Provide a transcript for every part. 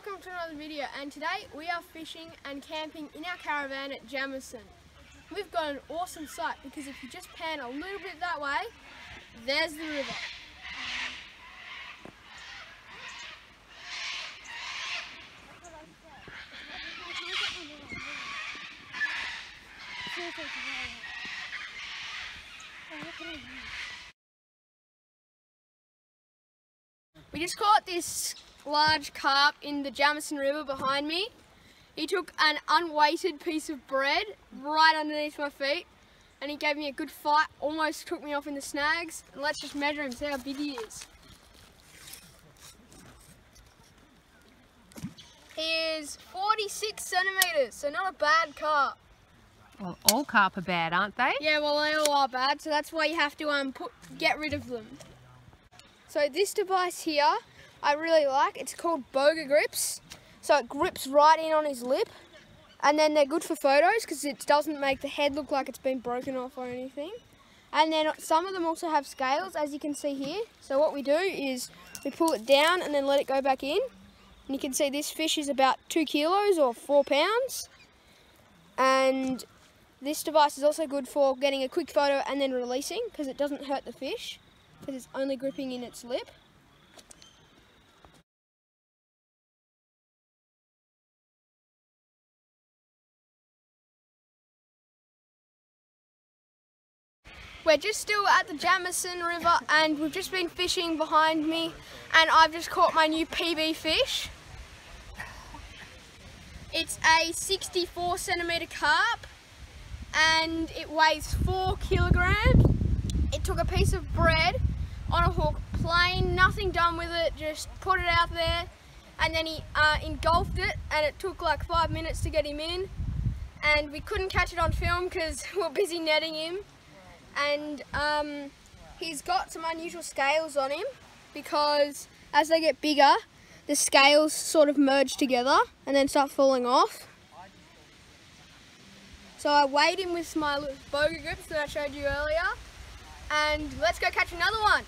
welcome to another video, and today we are fishing and camping in our caravan at Jamison. We've got an awesome site because if you just pan a little bit that way, there's the river. We just caught this large carp in the Jamison River behind me. He took an unweighted piece of bread right underneath my feet and he gave me a good fight, almost took me off in the snags. And let's just measure him, see how big he is. He is 46 centimetres, so not a bad carp. Well, all carp are bad, aren't they? Yeah, well they all are bad, so that's why you have to get rid of them. So this device here, I really like. It's called boga grips. So it grips right in on his lip, and then they're good for photos because it doesn't make the head look like it's been broken off or anything. And then some of them also have scales, as you can see here. So what we do is we pull it down and then let it go back in. And you can see this fish is about 2 kilos or 4 pounds. And this device is also good for getting a quick photo and then releasing because it doesn't hurt the fish because it's only gripping in its lip. We're just still at the Jamison River and we've just been fishing behind me and I've just caught my new PB fish. It's a 64 centimetre carp and it weighs 4 kilograms. It took a piece of bread on a hook, plain, nothing done with it, just put it out there and then he engulfed it and it took like 5 minutes to get him in and we couldn't catch it on film because we were busy netting him. And he's got some unusual scales on him because as they get bigger, the scales sort of merge together and then start falling off. So I weighed him with my boga grips that I showed you earlier, and let's go catch another one.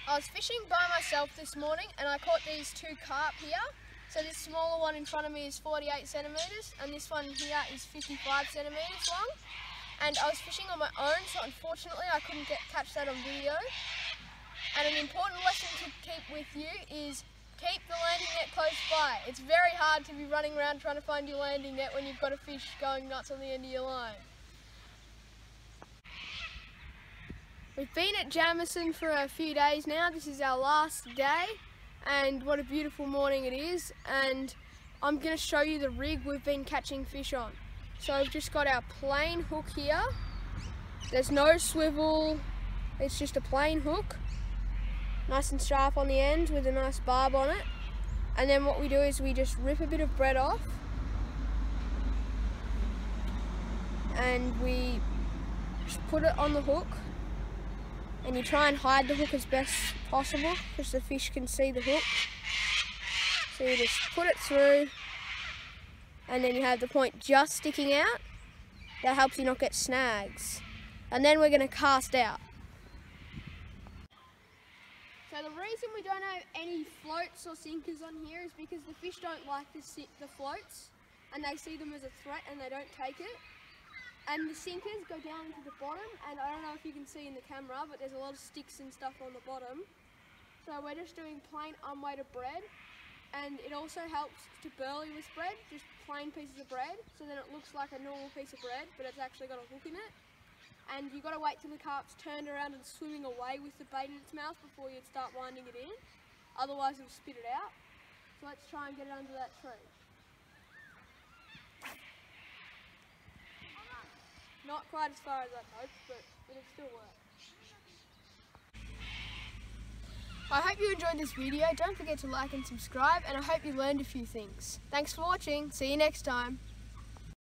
I was fishing by myself this morning and I caught these 2 carp here. So this smaller one in front of me is 48 centimetres and this one here is 55 centimetres long. And I was fishing on my own, so unfortunately I couldn't catch that on video. And an important lesson to keep with you is keep the landing net close by. It's very hard to be running around trying to find your landing net when you've got a fish going nuts on the end of your line. We've been at Jamison for a few days now. This is our last day and what a beautiful morning it is, and I'm going to show you the rig we've been catching fish on. So we've just got our plain hook here. There's no swivel, it's just a plain hook, nice and sharp on the end with a nice barb on it. And then what we do is we just rip a bit of bread off and we just put it on the hook. And you try and hide the hook as best possible because the fish can see the hook. So you just put it through and then you have the point just sticking out. That helps you not get snags. And then we're going to cast out. So the reason we don't have any floats or sinkers on here is because the fish don't like the floats and they see them as a threat and they don't take it. And the sinkers go down to the bottom, and I don't know if you can see in the camera, but there's a lot of sticks and stuff on the bottom. So we're just doing plain unweighted bread, and it also helps to burley this bread, just plain pieces of bread, so then it looks like a normal piece of bread, but it's actually got a hook in it. And you've got to wait till the carp's turned around and swimming away with the bait in its mouth before you'd start winding it in, otherwise it'll spit it out. So let's try and get it under that tree. Not quite as far as I'd hoped, but it'll still work. I hope you enjoyed this video. Don't forget to like and subscribe, and I hope you learned a few things. Thanks for watching. See you next time.